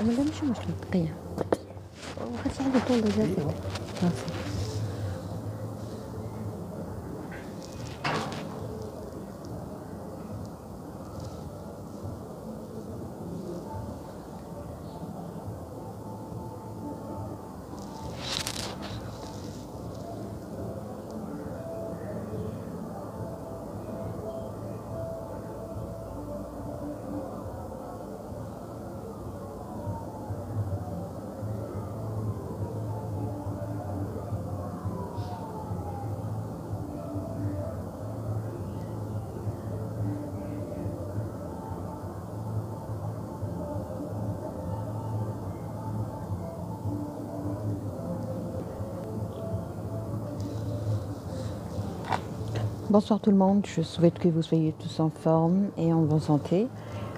ولا ماشي مشكل دقيقة وخلتي عندي طول جالسة راسي. Bonsoir tout le monde, je souhaite que vous soyez tous en forme et en bonne santé.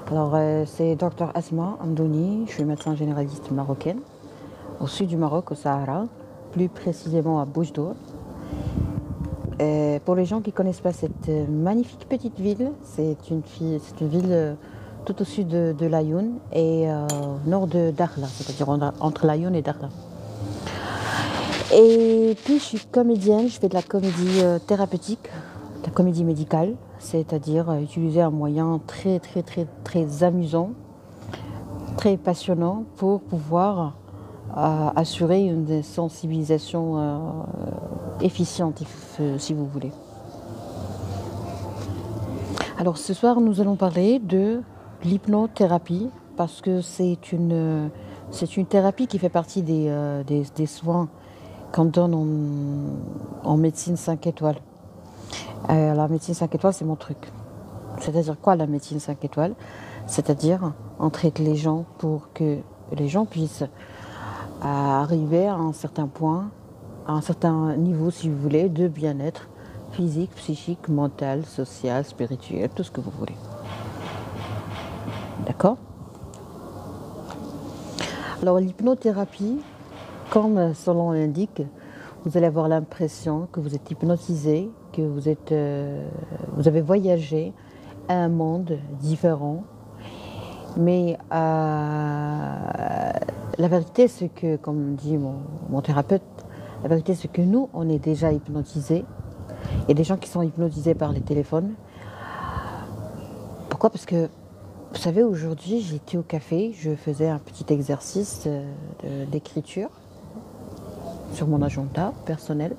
Alors c'est Dr Asma Amdouni, je suis médecin généraliste marocaine au sud du Maroc, au Sahara, plus précisément à Boujdour. Pour les gens qui ne connaissent pas cette magnifique petite ville, c'est une ville tout au sud de Laayoune et au nord de Dakhla, c'est-à-dire entre Laayoune et Dakhla. Et puis je suis comédienne, je fais de la comédie thérapeutique, de la comédie médicale, c'est-à-dire utiliser un moyen très amusant, très passionnant pour pouvoir assurer une sensibilisation efficiente, si vous voulez. Alors ce soir, nous allons parler de l'hypnothérapie parce que c'est une thérapie qui fait partie des soins qu'on donne en médecine 5 étoiles. La médecine 5 étoiles, c'est mon truc. C'est-à-dire quoi la médecine 5 étoiles? C'est-à-dire on traite les gens pour que les gens puissent arriver à un certain point, à un certain niveau, si vous voulez, de bien-être physique, psychique, mental, social, spirituel, tout ce que vous voulez. D'accord? Alors l'hypnothérapie, comme son nom l'indique, vous allez avoir l'impression que vous êtes hypnotisé, que vous avez voyagé à un monde différent. Mais la vérité, c'est que, comme dit mon thérapeute, la vérité, c'est que nous, on est déjà hypnotisés. Il y a des gens qui sont hypnotisés par les téléphones. Pourquoi? Parce que, vous savez, aujourd'hui, j'étais au café, je faisais un petit exercice d'écriture sur mon agenda personnel.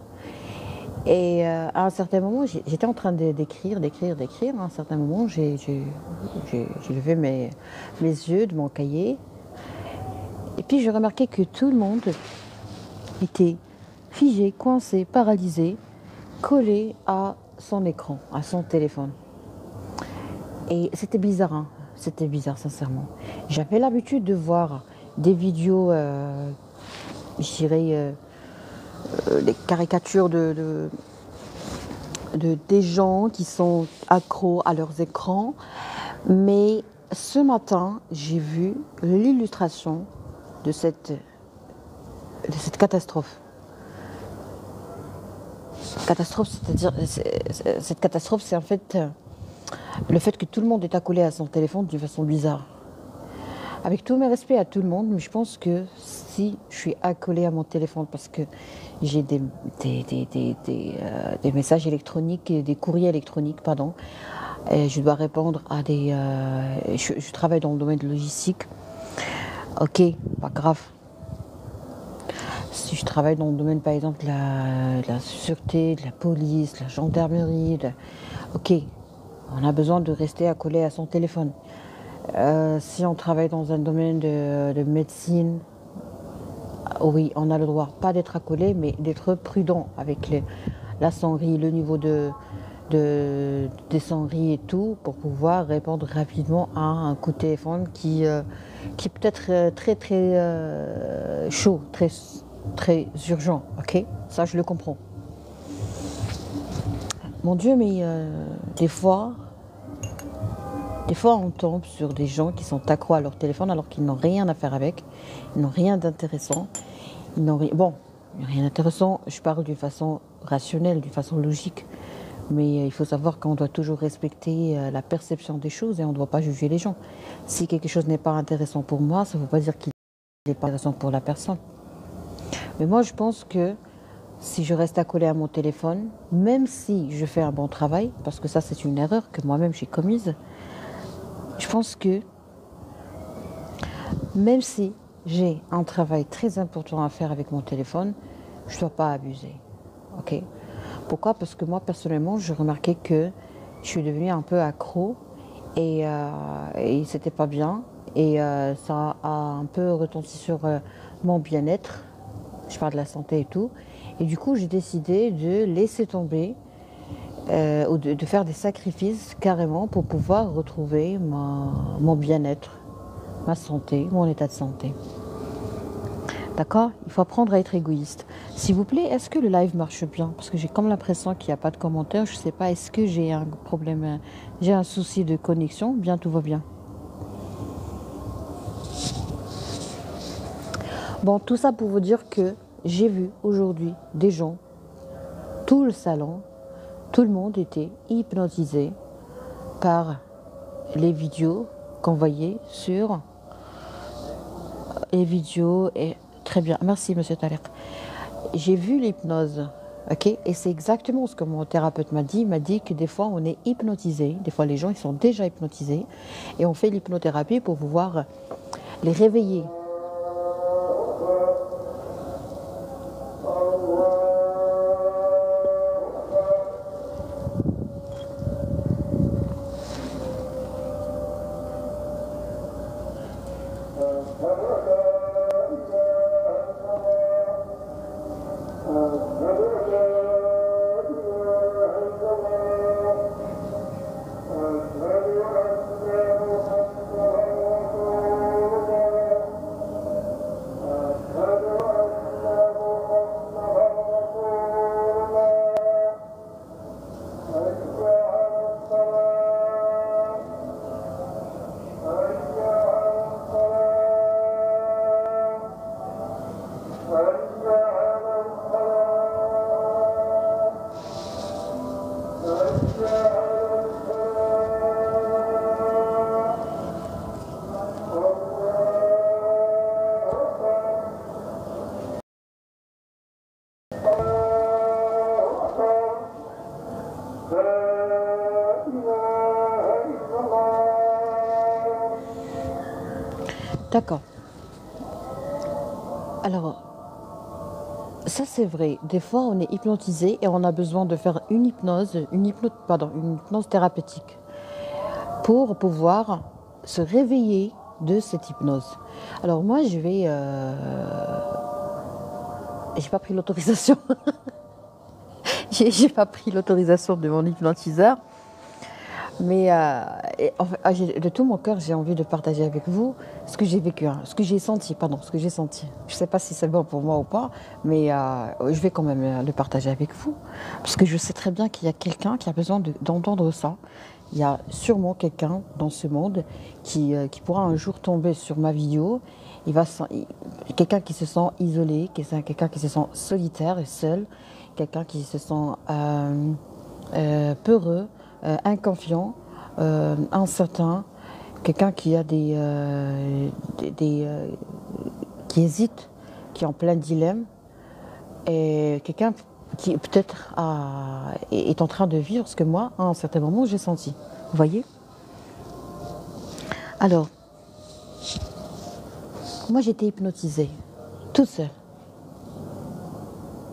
Et à un certain moment, j'étais en train d'écrire. À un certain moment, j'ai levé mes yeux de mon cahier. Et puis, j'ai remarqué que tout le monde était figé, coincé, paralysé, collé à son écran, à son téléphone. Et c'était bizarre, hein. C'était bizarre, sincèrement. J'avais l'habitude de voir des vidéos, je dirais, les caricatures des gens qui sont accros à leurs écrans. Mais ce matin, j'ai vu l'illustration de cette catastrophe. C'est-à-dire, cette catastrophe, c'est en fait le fait que tout le monde est accolé à son téléphone d'une façon bizarre. Avec tous mes respects à tout le monde, mais je pense que si je suis accolée à mon téléphone parce que j'ai des messages électroniques, des courriers électroniques, pardon, et je dois répondre à des... je travaille dans le domaine de logistique. Ok, pas grave. Si je travaille dans le domaine, par exemple, de la sûreté, de la police, de la gendarmerie, ok, on a besoin de rester accolé à son téléphone. Si on travaille dans un domaine de médecine, oui, on a le droit, pas d'être accolé, mais d'être prudent avec la sonnerie, le niveau des sonneries et tout, pour pouvoir répondre rapidement à un coup de téléphone qui peut être très chaud, très urgent, ok? Ça, je le comprends. Mon Dieu, mais des fois, on tombe sur des gens qui sont accros à leur téléphone alors qu'ils n'ont rien à faire avec, ils n'ont rien d'intéressant. Bon, rien d'intéressant, je parle d'une façon rationnelle, d'une façon logique. Mais il faut savoir qu'on doit toujours respecter la perception des choses et on ne doit pas juger les gens. Si quelque chose n'est pas intéressant pour moi, ça ne veut pas dire qu'il n'est pas raison pour la personne. Mais moi, je pense que si je reste accolée à mon téléphone, même si je fais un bon travail, parce que ça, c'est une erreur que moi-même j'ai commise, je pense que même si j'ai un travail très important à faire avec mon téléphone, je ne dois pas abuser. Ok? Pourquoi? Parce que moi, personnellement, j'ai remarqué que je suis devenue un peu accro et c'était pas bien. Et ça a un peu retenti sur mon bien-être. Je parle de la santé et tout. Et du coup, j'ai décidé de laisser tomber ou de faire des sacrifices carrément pour pouvoir retrouver mon bien-être, ma santé, mon état de santé. D'accord? Il faut apprendre à être égoïste. S'il vous plaît, est-ce que le live marche bien? Parce que j'ai comme l'impression qu'il n'y a pas de commentaires. Je ne sais pas, est-ce que j'ai un problème, j'ai un souci de connexion? Bien, tout va bien. Bon, tout ça pour vous dire que j'ai vu aujourd'hui des gens, tout le salon, tout le monde était hypnotisé par les vidéos qu'on voyait sur les vidéos. Et très bien, merci monsieur Talek. J'ai vu l'hypnose, ok, et c'est exactement ce que mon thérapeute m'a dit. Il m'a dit que des fois on est hypnotisé, des fois les gens ils sont déjà hypnotisés et on fait l'hypnothérapie pour pouvoir les réveiller. D'accord. Alors, ça c'est vrai. Des fois, on est hypnotisé et on a besoin de faire une hypnose thérapeutique pour pouvoir se réveiller de cette hypnose. Alors moi, j'ai pas pris l'autorisation. J'ai pas pris l'autorisation de mon hypnotiseur. Mais de tout mon cœur, j'ai envie de partager avec vous ce que j'ai vécu, hein, ce que j'ai senti. Je ne sais pas si c'est bon pour moi ou pas, mais je vais quand même le partager avec vous. Parce que je sais très bien qu'il y a quelqu'un qui a besoin d'entendre ça. Il y a sûrement quelqu'un dans ce monde qui pourra un jour tomber sur ma vidéo. Quelqu'un qui se sent isolé, quelqu'un qui se sent solitaire et seul, quelqu'un qui se sent peureux, inconfiant, incertain, quelqu'un qui a qui hésite, qui est en plein dilemme, et quelqu'un qui peut-être est en train de vivre ce que moi, à un certain moment, j'ai senti. Vous voyez? Alors, moi j'étais hypnotisée, toute seule,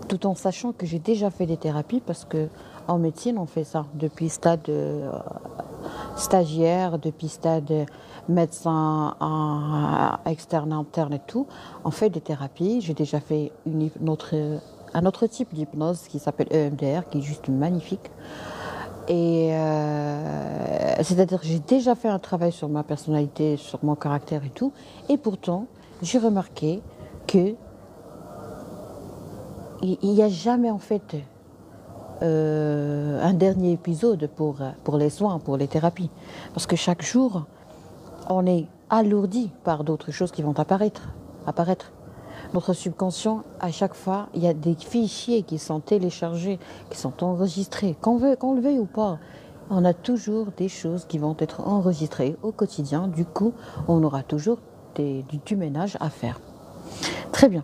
tout en sachant que j'ai déjà fait des thérapies parce que en médecine, on fait ça depuis stade stagiaire, depuis stade médecin externe, interne et tout. On fait des thérapies. J'ai déjà fait un autre type d'hypnose qui s'appelle EMDR, qui est juste magnifique. Et c'est-à-dire que j'ai déjà fait un travail sur ma personnalité, sur mon caractère et tout. Et pourtant, j'ai remarqué que il n'y a jamais en fait un dernier épisode pour les soins, pour les thérapies. Parce que chaque jour, on est alourdi par d'autres choses qui vont apparaître. Notre subconscient, à chaque fois, il y a des fichiers qui sont téléchargés, qui sont enregistrés. Qu'on le veuille ou pas, on a toujours des choses qui vont être enregistrées au quotidien. Du coup, on aura toujours du ménage à faire. Très bien.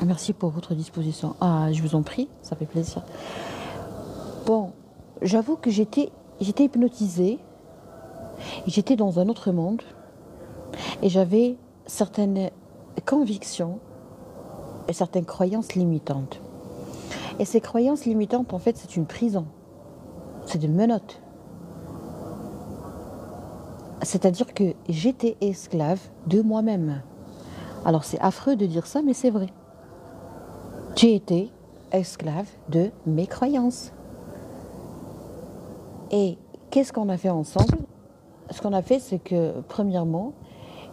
Merci pour votre disposition. Ah, je vous en prie, ça fait plaisir. Bon, j'avoue que j'étais hypnotisée, j'étais dans un autre monde et j'avais certaines convictions et certaines croyances limitantes. Et ces croyances limitantes, en fait, c'est une prison, c'est des menottes. C'est-à-dire que j'étais esclave de moi-même. Alors c'est affreux de dire ça, mais c'est vrai. J'ai été esclave de mes croyances. Et qu'est-ce qu'on a fait ensemble? Ce qu'on a fait, c'est que, premièrement,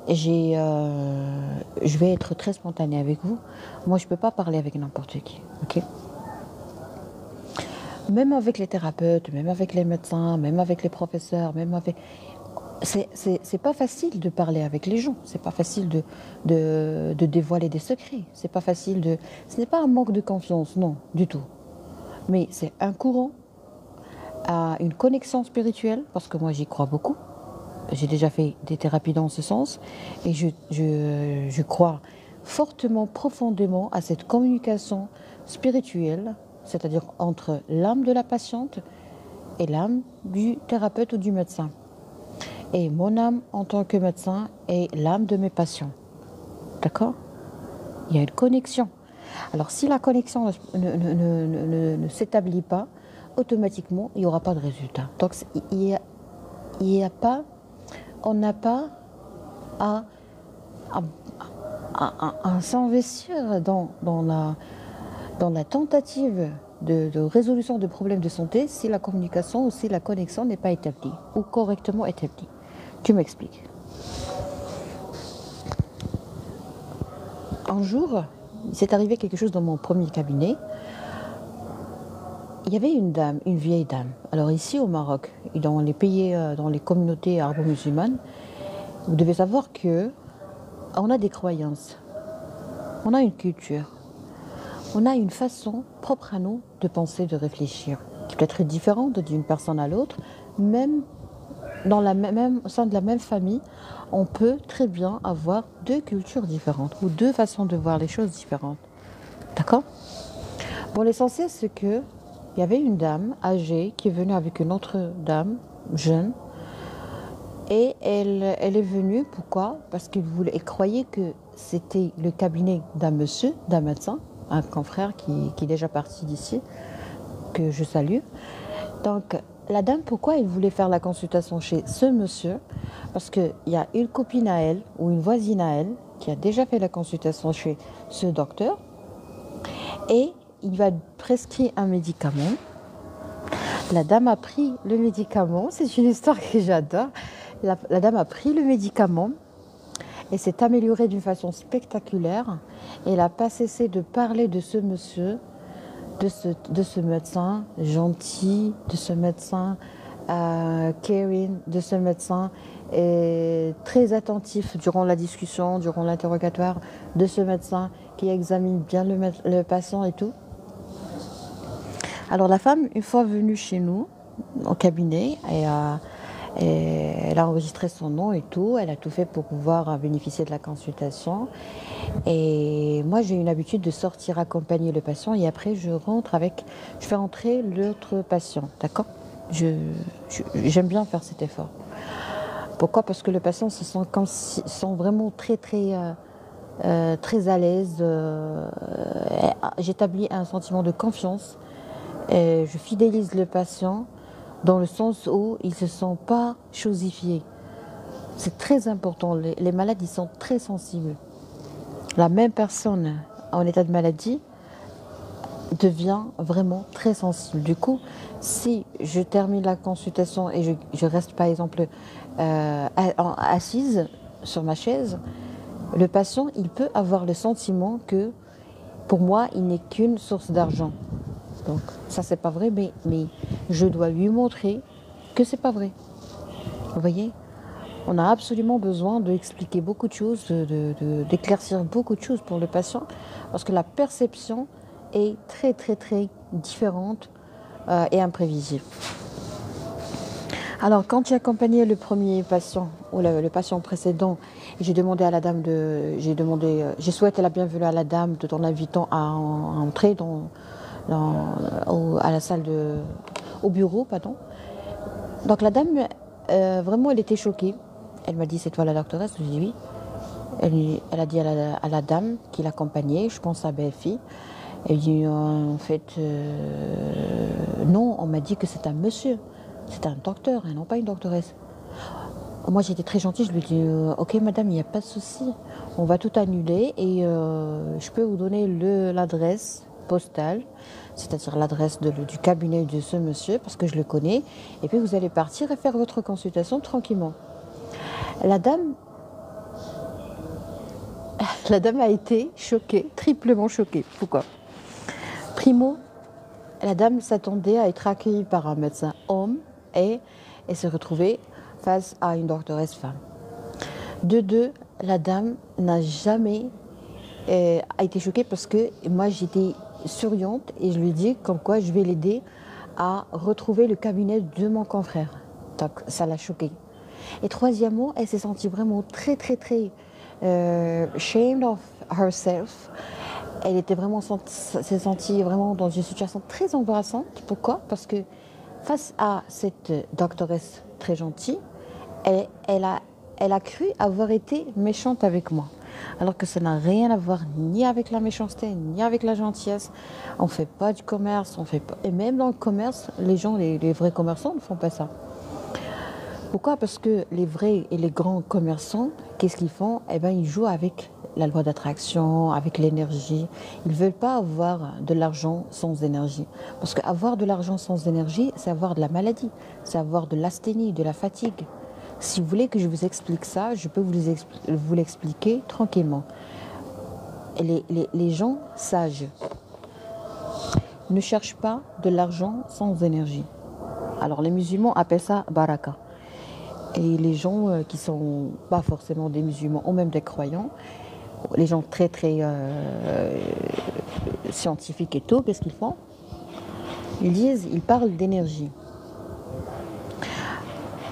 je vais être très spontanée avec vous. Moi, je ne peux pas parler avec n'importe qui, ok? Même avec les thérapeutes, même avec les médecins, même avec les professeurs, même avec... C'est pas facile de parler avec les gens, c'est pas facile de dévoiler des secrets, c'est pas facile de... Ce n'est pas un manque de confiance, non, du tout. Mais c'est un courant à une connexion spirituelle, parce que moi j'y crois beaucoup. J'ai déjà fait des thérapies dans ce sens, et je crois fortement, profondément à cette communication spirituelle, c'est-à-dire entre l'âme de la patiente et l'âme du thérapeute ou du médecin. Et mon âme en tant que médecin est l'âme de mes patients. D'accord? Il y a une connexion. Alors si la connexion ne s'établit pas, automatiquement, il n'y aura pas de résultat. Donc il y a pas, on n'a pas à s'investir dans la tentative de résolution de problèmes de santé si la communication ou si la connexion n'est pas établie ou correctement établie. Tu m'expliques. Un jour, il s'est arrivé quelque chose dans mon premier cabinet. Il y avait une dame, une vieille dame. Alors ici au Maroc, et dans les pays, dans les communautés arabo-musulmanes, vous devez savoir que on a des croyances, on a une culture, on a une façon propre à nous de penser, de réfléchir, qui peut être différente d'une personne à l'autre, même au sein de la même famille, on peut très bien avoir deux cultures différentes ou deux façons de voir les choses différentes. D'accord? Bon, l'essentiel, c'est que il y avait une dame âgée qui est venue avec une autre dame jeune. Et elle est venue, pourquoi? Parce qu'elle croyait que c'était le cabinet d'un monsieur, d'un médecin, un confrère qui est déjà parti d'ici, que je salue. Donc, la dame, pourquoi elle voulait faire la consultation chez ce monsieur? Parce qu'il y a une copine à elle, ou une voisine à elle, qui a déjà fait la consultation chez ce docteur. Et il va prescrire un médicament. La dame a pris le médicament. C'est une histoire que j'adore. La dame a pris le médicament et s'est améliorée d'une façon spectaculaire. Elle n'a pas cessé de parler de ce monsieur, de ce médecin gentil, de ce médecin caring, de ce médecin très attentif durant la discussion, durant l'interrogatoire, de ce médecin qui examine bien le patient et tout. Alors la femme, une fois venue chez nous, au cabinet, et elle a enregistré son nom et tout, elle a tout fait pour pouvoir bénéficier de la consultation. Et moi, j'ai une habitude de sortir accompagner le patient et après, je fais entrer l'autre patient, d'accord? J'aime bien faire cet effort. Pourquoi? Parce que le patient se sent vraiment très, très, très à l'aise. J'établis un sentiment de confiance. Et je fidélise le patient dans le sens où il ne se sent pas chosifié. C'est très important. Les malades, ils sont très sensibles. La même personne en état de maladie devient vraiment très sensible. Du coup, si je termine la consultation et je reste par exemple assise sur ma chaise, le patient, il peut avoir le sentiment que pour moi, il n'est qu'une source d'argent. Donc ça, c'est pas vrai, mais je dois lui montrer que c'est pas vrai. Vous voyez? On a absolument besoin d'expliquer beaucoup de choses, d'éclaircir beaucoup de choses pour le patient, parce que la perception est très, très, très différente et imprévisible. Alors, quand j'ai accompagné le premier patient ou le patient précédent, j'ai demandé à la dame j'ai souhaité la bienvenue à la dame tout en l'invitant à entrer à la salle au bureau, pardon. Donc la dame, vraiment, elle était choquée. Elle m'a dit, c'est toi la doctoresse? Je lui ai dit oui. Elle a dit à la dame qui l'accompagnait, je pense à belle-fille, elle dit, en fait, non, on m'a dit que c'est un monsieur, c'est un docteur et non pas une doctoresse. Moi j'étais très gentille, je lui ai dit, ok madame, il n'y a pas de souci, on va tout annuler et je peux vous donner l'adresse postale, c'est-à-dire l'adresse du cabinet de ce monsieur, parce que je le connais, et puis vous allez partir et faire votre consultation tranquillement. La dame a été choquée, triplement choquée. Pourquoi? Primo, la dame s'attendait à être accueillie par un médecin homme et se retrouver face à une doctoresse femme. De deux, la dame n'a jamais a été choquée parce que moi j'étais souriante et je lui dis comme quoi je vais l'aider à retrouver le cabinet de mon confrère. Donc ça l'a choquée. Et troisièmement, elle s'est sentie vraiment très ashamed of herself. Elle s'est sentie vraiment dans une situation très embarrassante. Pourquoi? Parce que face à cette doctoresse très gentille, elle a cru avoir été méchante avec moi. Alors que ça n'a rien à voir ni avec la méchanceté, ni avec la gentillesse. On ne fait pas du commerce, et même dans le commerce, les vrais commerçants ne font pas ça. Pourquoi? Parce que les vrais et les grands commerçants, qu'est-ce qu'ils font? Eh bien, ils jouent avec la loi d'attraction, avec l'énergie. Ils ne veulent pas avoir de l'argent sans énergie. Parce qu'avoir de l'argent sans énergie, c'est avoir de la maladie, c'est avoir de l'asthénie, de la fatigue. Si vous voulez que je vous explique ça, je peux vous l'expliquer tranquillement. Et les gens sages ne cherchent pas de l'argent sans énergie. Alors les musulmans appellent ça baraka. Et les gens qui ne sont pas forcément des musulmans ou même des croyants, les gens très scientifiques et tout, qu'est-ce qu'ils font? Ils parlent d'énergie.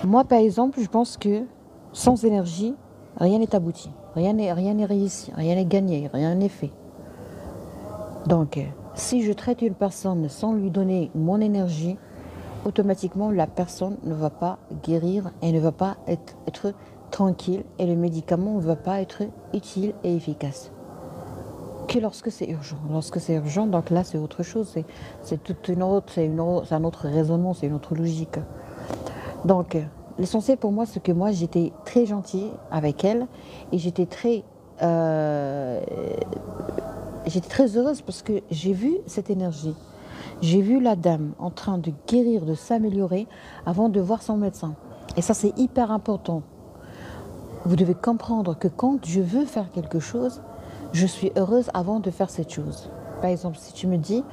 Moi, par exemple, je pense que sans énergie, rien n'est abouti, rien n'est réussi, rien n'est gagné, rien n'est fait. Donc, si je traite une personne sans lui donner mon énergie, automatiquement la personne ne va pas guérir et ne va pas être tranquille et le médicament ne va pas être utile et efficace. Que lorsque c'est urgent. Lorsque c'est urgent, donc là c'est autre chose, c'est un autre raisonnement, c'est une autre logique. Donc l'essentiel pour moi, c'est que moi j'étais très gentille avec elle et j'étais très heureuse parce que j'ai vu cette énergie. J'ai vu la dame en train de guérir, de s'améliorer avant de voir son médecin. Et ça, c'est hyper important. Vous devez comprendre que quand je veux faire quelque chose, je suis heureuse avant de faire cette chose. Par exemple, si tu me dis,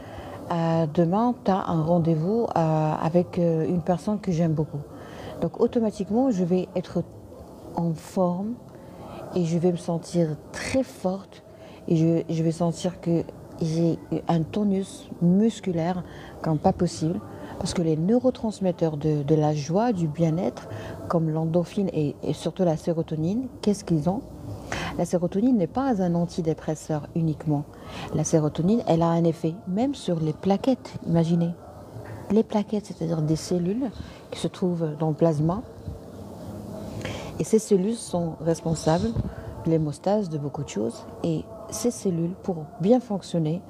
demain, tu as un rendez-vous avec une personne que j'aime beaucoup. Donc, automatiquement, je vais être en forme et je vais me sentir très forte et je vais sentir que j'ai un tonus musculaire comme pas possible parce que les neurotransmetteurs de la joie, du bien-être, comme l'endorphine et surtout la sérotonine, qu'est-ce qu'ils ont? La sérotonine n'est pas un antidépresseur uniquement. La sérotonine, elle a un effet même sur les plaquettes, imaginez. Les plaquettes, c'est-à-dire des cellules qui se trouvent dans le plasma. Et ces cellules sont responsables de l'hémostase, de beaucoup de choses. Et ces cellules, pour bien fonctionner,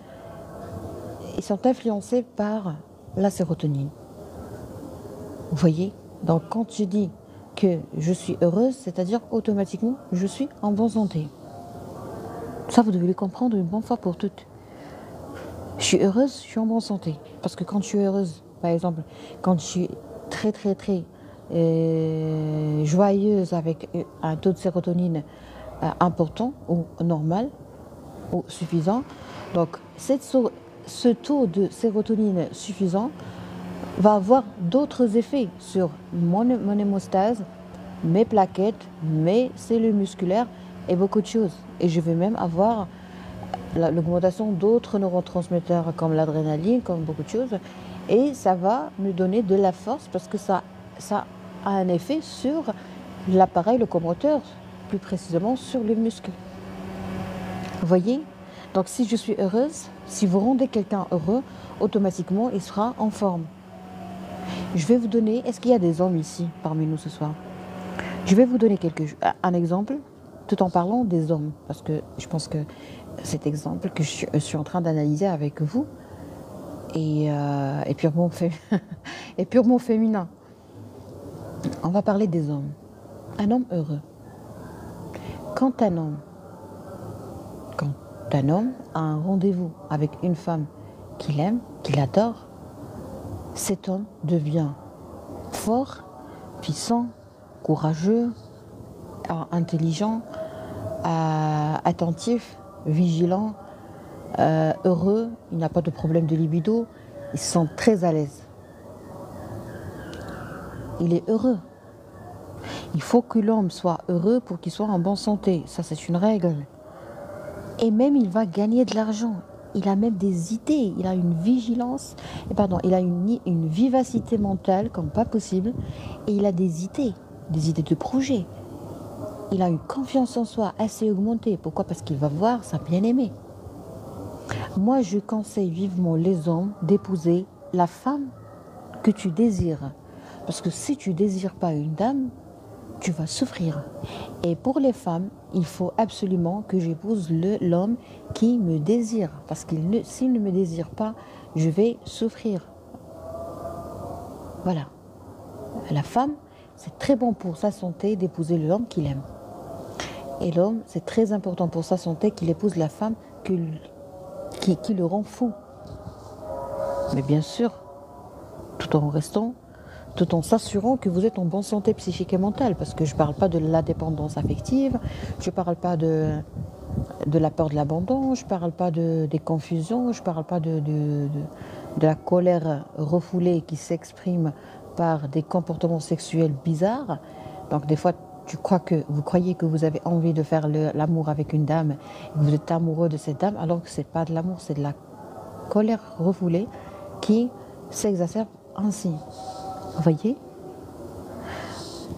ils sont influencés par la sérotonine. Vous voyez? Donc quand je dis que je suis heureuse, c'est-à-dire automatiquement, je suis en bonne santé. Ça, vous devez le comprendre une bonne fois pour toutes. Je suis heureuse, je suis en bonne santé. Parce que quand je suis heureuse, par exemple, quand je suis très joyeuse avec un taux de sérotonine important ou normal ou suffisant, donc ce taux de sérotonine suffisant va avoir d'autres effets sur mon hémostase, mes plaquettes, mes cellules musculaires et beaucoup de choses. Et je vais même avoir l'augmentation d'autres neurotransmetteurs comme l'adrénaline, comme beaucoup de choses. Et ça va me donner de la force parce que ça a un effet sur l'appareil locomoteur, plus précisément sur les muscles. Vous voyez? Donc si je suis heureuse, si vous rendez quelqu'un heureux, automatiquement il sera en forme. Je vais vous donner, est-ce qu'il y a des hommes ici parmi nous ce soir? Je vais vous donner un exemple tout en parlant des hommes, parce que je pense que cet exemple que je suis en train d'analyser avec vous est purement, est purement féminin. On va parler des hommes. Un homme heureux. Quand un homme a un rendez-vous avec une femme qu'il aime, qu'il adore, cet homme devient fort, puissant, courageux, intelligent, attentif, vigilant, heureux, il n'a pas de problème de libido, il se sent très à l'aise. Il est heureux. Il faut que l'homme soit heureux pour qu'il soit en bonne santé, ça c'est une règle. Et même il va gagner de l'argent. Il a même des idées, il a une vigilance, il a une vivacité mentale comme pas possible, et il a des idées de projet. Il a une confiance en soi assez augmentée. Pourquoi? Parce qu'il va voir sa bien-aimée. Moi, je conseille vivement les hommes d'épouser la femme que tu désires. Parce que si tu ne désires pas une dame, tu vas souffrir. Et pour les femmes, il faut absolument que j'épouse l'homme qui me désire. Parce s'il ne me désire pas, je vais souffrir. Voilà. La femme, c'est très bon pour sa santé d'épouser l'homme qu'il aime. Et l'homme, c'est très important pour sa santé qu'il épouse la femme qui le rend fou. Mais bien sûr, tout en s'assurant que vous êtes en bonne santé psychique et mentale, parce que je ne parle pas de la dépendance affective, je ne parle pas de la peur de l'abandon, je ne parle pas des confusions, je ne parle pas de la colère refoulée qui s'exprime par des comportements sexuels bizarres. Donc des fois, vous croyez que vous avez envie de faire l'amour avec une dame, et que vous êtes amoureux de cette dame, alors que ce n'est pas de l'amour, c'est de la colère refoulée qui s'exacerbe ainsi. Vous voyez?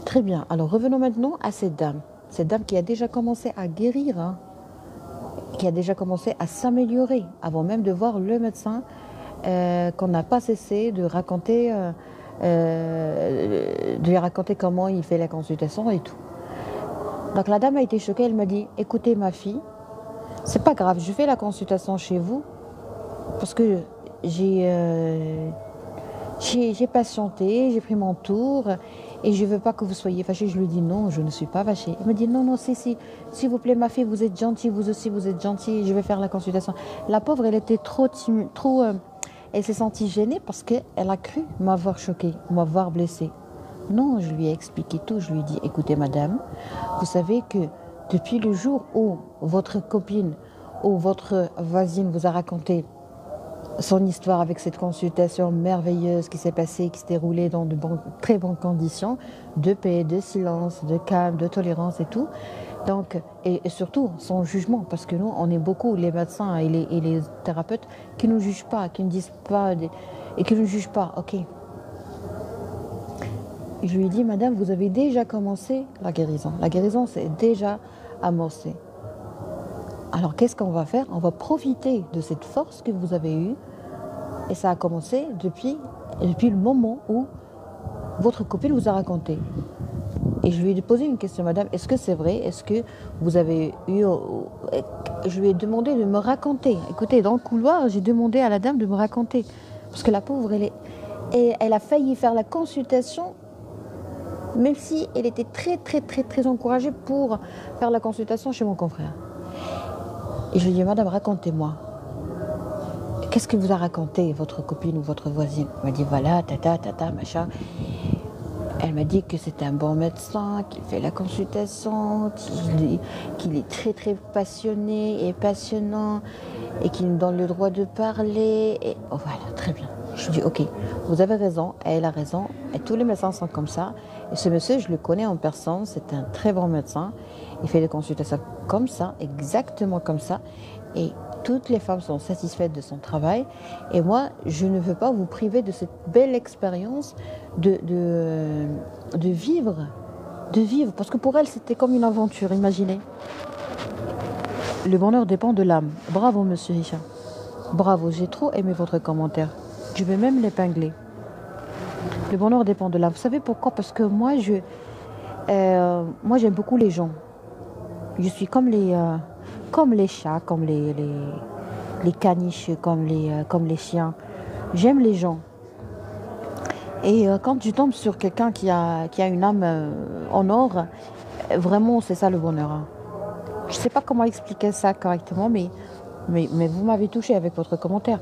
Très bien. Alors revenons maintenant à cette dame. Cette dame qui a déjà commencé à guérir, qui a déjà commencé à s'améliorer avant même de voir le médecin, qu'on n'a pas cessé de lui raconter comment il fait la consultation et tout. Donc la dame a été choquée, elle m'a dit: écoutez ma fille, c'est pas grave, je fais la consultation chez vous parce que j'ai patienté, j'ai pris mon tour et je ne veux pas que vous soyez fâchée. Je lui dis non, je ne suis pas fâchée. Elle me dit non, si, s'il vous plaît ma fille, vous êtes gentille, vous aussi vous êtes gentille, je vais faire la consultation. La pauvre, elle était trop timide, elle s'est sentie gênée parce qu'elle a cru m'avoir choquée, m'avoir blessée. Non, je lui ai expliqué tout, je lui ai dit: écoutez madame, vous savez que depuis le jour où votre copine ou votre voisine vous a raconté son histoire avec cette consultation merveilleuse qui s'est passée, qui s'est déroulée dans de très bonnes conditions, de paix, de silence, de calme, de tolérance et tout. Donc, et surtout sans jugement, parce que nous, on est beaucoup, les médecins et les thérapeutes, qui ne nous jugent pas, qui ne disent pas, et qui ne jugent pas. Ok. Je lui ai dit: madame, vous avez déjà commencé la guérison. La guérison, c'est déjà amorcé. Alors, qu'est-ce qu'on va faire? On va profiter de cette force que vous avez eue. Et ça a commencé depuis le moment où votre copine vous a raconté. Et je lui ai posé une question: madame, est-ce que c'est vrai? Est-ce que vous avez eu... Je lui ai demandé de me raconter. Écoutez, dans le couloir, j'ai demandé à la dame de me raconter. Parce que la pauvre, elle a failli faire la consultation, même si elle était très, très, très, très encouragée pour faire la consultation chez mon confrère. Et je lui ai dit: madame, racontez-moi. Qu'est-ce que vous a raconté votre copine ou votre voisine? Elle m'a dit: voilà, tata, machin. Elle m'a dit que c'était un bon médecin, qu'il fait la consultation, qu'il est très très passionné et passionnant et qu'il nous donne le droit de parler. Et oh, voilà, très bien. Je dis: ok, vous avez raison, elle a raison, et tous les médecins sont comme ça. Et ce monsieur, je le connais en personne, c'est un très bon médecin. Il fait des consultations comme ça, exactement comme ça. Et toutes les femmes sont satisfaites de son travail. Et moi, je ne veux pas vous priver de cette belle expérience de vivre. De vivre. Parce que pour elle, c'était comme une aventure, imaginez. Le bonheur dépend de l'âme. Bravo, monsieur Hicham. Bravo, j'ai trop aimé votre commentaire. Je vais même l'épingler. Le bonheur dépend de l'âme. Vous savez pourquoi? Parce que moi, j'aime beaucoup les gens. Je suis comme les chats, comme les caniches, comme les chiens. J'aime les gens. Et quand tu tombes sur quelqu'un qui a une âme en or, vraiment, c'est ça le bonheur. Hein. Je ne sais pas comment expliquer ça correctement, mais vous m'avez touché avec votre commentaire.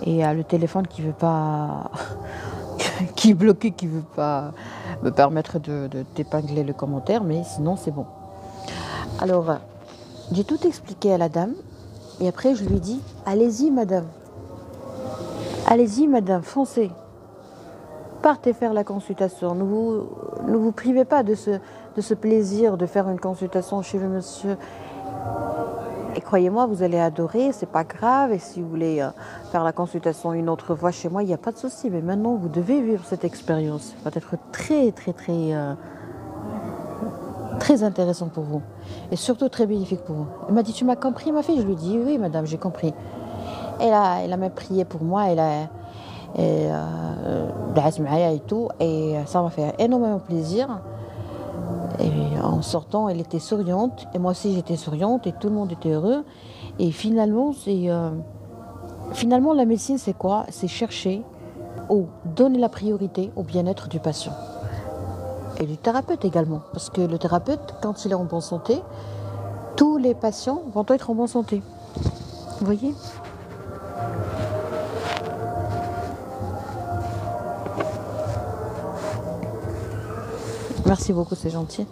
Et le téléphone qui veut pas, qui est bloqué, qui veut pas me permettre de d'épingler le commentaire, mais sinon c'est bon. Alors, j'ai tout expliqué à la dame, et après je lui ai dit, allez-y madame, foncez, partez faire la consultation. Ne vous privez pas de ce plaisir de faire une consultation chez le monsieur. Et croyez-moi, vous allez adorer, c'est pas grave. Et si vous voulez faire la consultation une autre fois chez moi, il n'y a pas de souci. Mais maintenant, vous devez vivre cette expérience. Ça va être très, très, très, très intéressant pour vous. Et surtout très bénéfique pour vous. Elle m'a dit, tu m'as compris, ma fille? Je lui ai dit, oui, madame, j'ai compris. Elle a même prié pour moi. Et tout. Et ça m'a fait énormément plaisir. Et en sortant, elle était souriante, et moi aussi j'étais souriante, et tout le monde était heureux. Et finalement, finalement la médecine, c'est quoi? C'est chercher ou donner la priorité au bien-être du patient. Et du thérapeute également. Parce que le thérapeute, quand il est en bonne santé, tous les patients vont être en bonne santé. Vous voyez? Merci beaucoup, c'est gentil.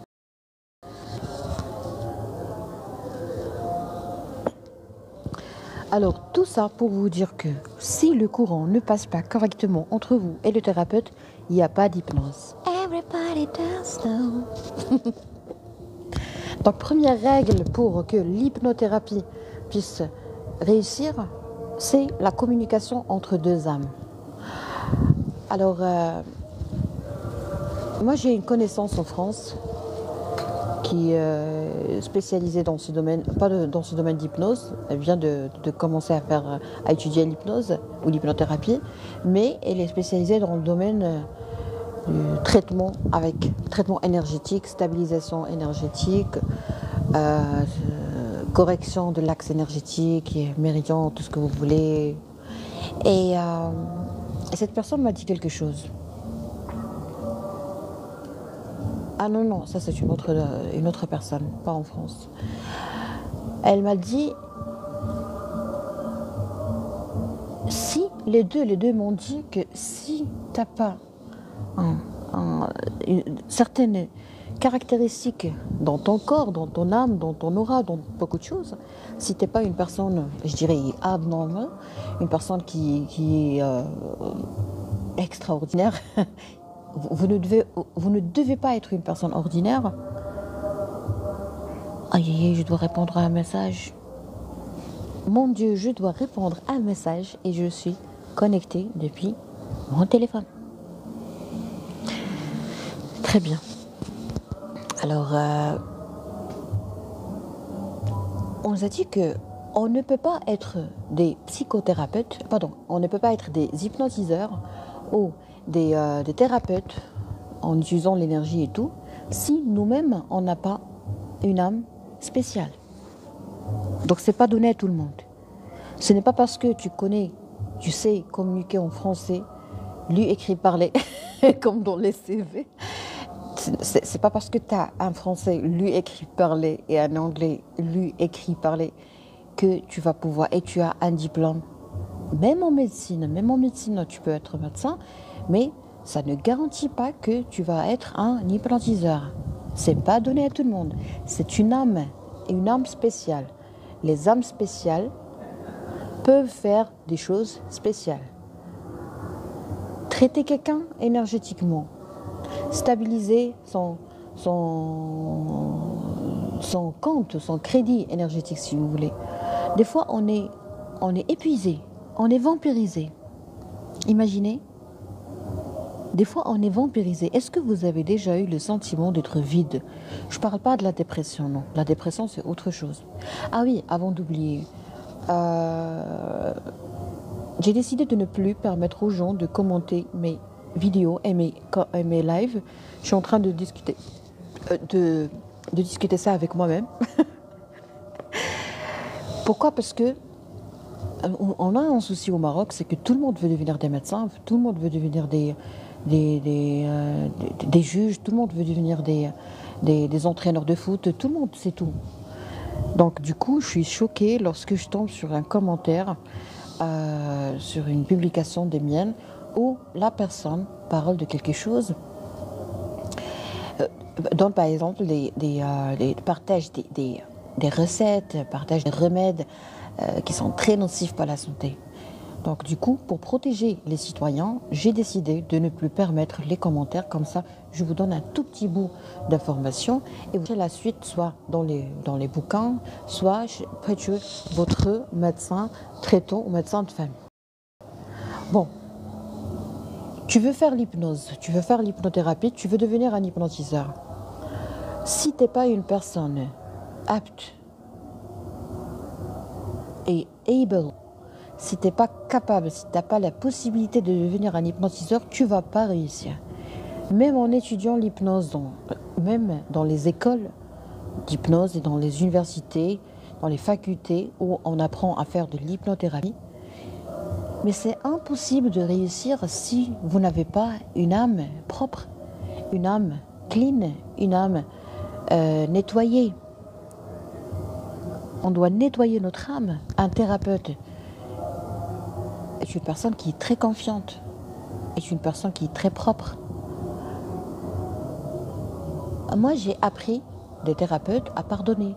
Alors, tout ça pour vous dire que si le courant ne passe pas correctement entre vous et le thérapeute, il n'y a pas d'hypnose. Everybody does now. Donc, première règle pour que l'hypnothérapie puisse réussir, c'est la communication entre deux âmes. Alors, moi j'ai une connaissance en France qui est spécialisée dans ce domaine, pas dans ce domaine d'hypnose. Elle vient de commencer à étudier l'hypnose ou l'hypnothérapie, mais elle est spécialisée dans le domaine du traitement traitement énergétique, stabilisation énergétique, correction de l'axe énergétique, méridien, tout ce que vous voulez. Et cette personne m'a dit quelque chose. Ah non, ça c'est une autre personne, pas en France. Elle m'a dit, si les deux m'ont dit que si tu n'as pas certaines caractéristiques dans ton corps, dans ton âme, dans ton aura, dans beaucoup de choses, si tu n'es pas une personne, je dirais, abnormale, une personne qui est extraordinaire, vous ne devez pas être une personne ordinaire. Aïe, je dois répondre à un message. Mon Dieu, je dois répondre à un message et je suis connectée depuis mon téléphone. Très bien. Alors, on nous a dit que on ne peut pas être des psychothérapeutes, on ne peut pas être des hypnotiseurs ou des thérapeutes en utilisant l'énergie et tout, si nous-mêmes, on n'a pas une âme spéciale. Donc, c'est pas donné à tout le monde. Ce n'est pas parce que tu sais communiquer en français, lire, écrire, parler, comme dans les CV. C'est pas parce que tu as un français lu, écrit, parler et un anglais lu, écrit, parler que tu vas pouvoir, et tu as un diplôme. Même en médecine, tu peux être médecin, mais ça ne garantit pas que tu vas être un hypnotiseur. C'est pas donné à tout le monde. C'est une âme spéciale. Les âmes spéciales peuvent faire des choses spéciales. Traiter quelqu'un énergétiquement, stabiliser son compte, son crédit énergétique, si vous voulez. Des fois, on est on est épuisé, on est vampirisé. Imaginez, des fois on est vampirisé. Est-ce que vous avez déjà eu le sentiment d'être vide? Je ne parle pas de la dépression, non. La dépression, c'est autre chose. Ah oui, avant d'oublier, j'ai décidé de ne plus permettre aux gens de commenter mes vidéos et mes lives. Je suis en train de discuter, de discuter ça avec moi-même. Pourquoi? Parce que on a un souci au Maroc, c'est que tout le monde veut devenir des médecins, tout le monde veut devenir des juges, tout le monde veut devenir des entraîneurs de foot, tout le monde, c'est tout. Donc du coup, je suis choquée lorsque je tombe sur un commentaire, sur une publication des miennes, où la personne parle de quelque chose, donne par exemple partage des recettes, partage des remèdes qui sont très nocifs pour la santé. Donc du coup, pour protéger les citoyens, j'ai décidé de ne plus permettre les commentaires. Comme ça, je vous donne un tout petit bout d'information et vous faites la suite soit dans les bouquins, soit chez votre médecin traitant ou médecin de famille. Bon, tu veux faire l'hypnose, tu veux faire l'hypnothérapie, tu veux devenir un hypnotiseur. Si tu n'es pas une personne apte et able, si tu n'es pas capable, si tu n'as pas la possibilité de devenir un hypnotiseur, tu ne vas pas réussir. Même en étudiant l'hypnose, même dans les écoles d'hypnose et dans les universités, dans les facultés où on apprend à faire de l'hypnothérapie, mais c'est impossible de réussir si vous n'avez pas une âme propre, une âme clean, une âme nettoyée. On doit nettoyer notre âme. Un thérapeute est une personne qui est très confiante, est une personne qui est très propre. Moi, j'ai appris des thérapeutes à pardonner.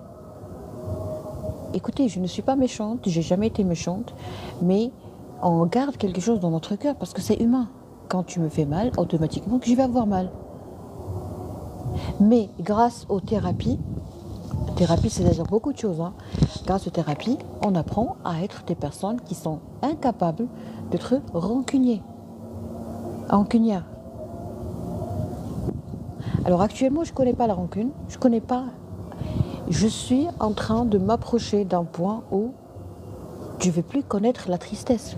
Écoutez, je ne suis pas méchante, j'ai jamais été méchante, mais on garde quelque chose dans notre cœur parce que c'est humain. Quand tu me fais mal, automatiquement, je vais avoir mal. Mais grâce aux thérapies, c'est déjà beaucoup de choses, hein. Grâce aux thérapies, on apprend à être des personnes qui sont incapables d'être rancunières. Alors actuellement, je ne connais pas la rancune, je suis en train de m'approcher d'un point où je ne vais plus connaître la tristesse.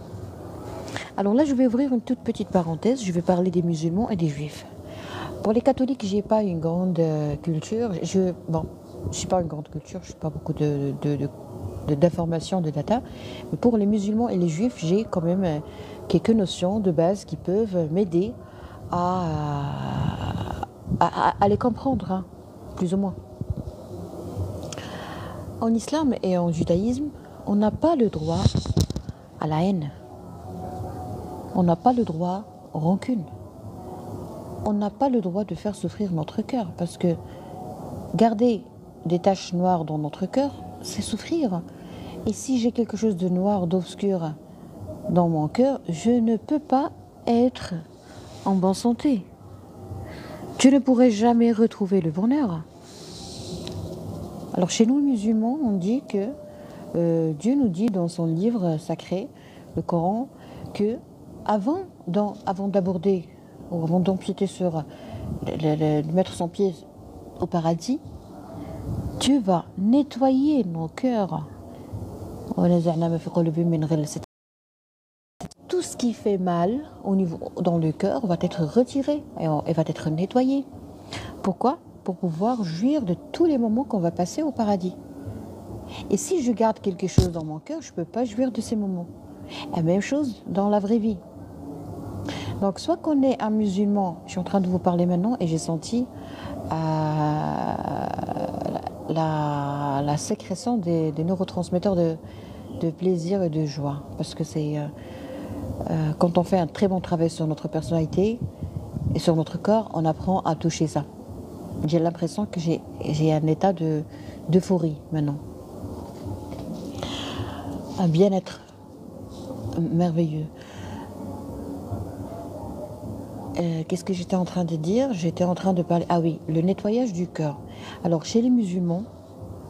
Alors là, je vais ouvrir une toute petite parenthèse, je vais parler des musulmans et des juifs. Pour les catholiques, je n'ai pas une grande culture. Je n'ai pas une grande culture, je n'ai pas beaucoup d'informations, de data. Mais pour les musulmans et les juifs, j'ai quand même quelques notions de base qui peuvent m'aider à les comprendre, hein, plus ou moins. En islam et en judaïsme, on n'a pas le droit à la haine. On n'a pas le droit aux rancunes. On n'a pas le droit de faire souffrir notre cœur parce que garder des taches noires dans notre cœur, c'est souffrir. Et si j'ai quelque chose de noir, d'obscur dans mon cœur, je ne peux pas être en bonne santé. Je ne pourrai jamais retrouver le bonheur. Alors chez nous, les musulmans, on dit que Dieu nous dit dans son livre sacré, le Coran, que avant d'aborder ou avant d'empiéter sur de mettre son pied au paradis, Dieu va nettoyer nos cœurs. Tout ce qui fait mal dans le cœur va être retiré et va être nettoyé. Pourquoi? Pour pouvoir jouir de tous les moments qu'on va passer au paradis. Et si je garde quelque chose dans mon cœur, je ne peux pas jouir de ces moments. La même chose dans la vraie vie. Donc, soit qu'on est un musulman, je suis en train de vous parler maintenant et j'ai senti la sécrétion des neurotransmetteurs de plaisir et de joie. Parce que c'est quand on fait un très bon travail sur notre personnalité et sur notre corps, on apprend à toucher ça. J'ai l'impression que j'ai un état d'euphorie maintenant. Un bien-être merveilleux. Qu'est-ce que j'étais en train de dire? J'étais en train de parler... Ah oui, le nettoyage du cœur. Alors, chez les musulmans,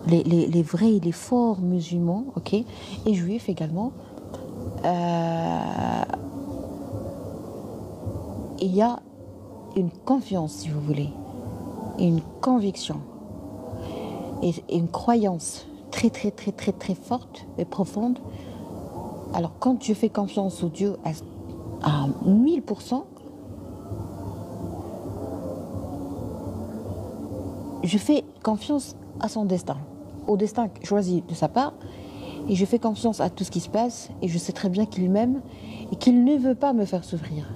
les vrais, les forts musulmans, ok, et juifs également, euh, il y a une confiance, si vous voulez, une conviction et une croyance très, très, très, très, très forte et profonde. Alors, quand je fais confiance au Dieu à 1000%, je fais confiance à son destin, au destin choisi de sa part, et je fais confiance à tout ce qui se passe, et je sais très bien qu'il m'aime et qu'il ne veut pas me faire souffrir.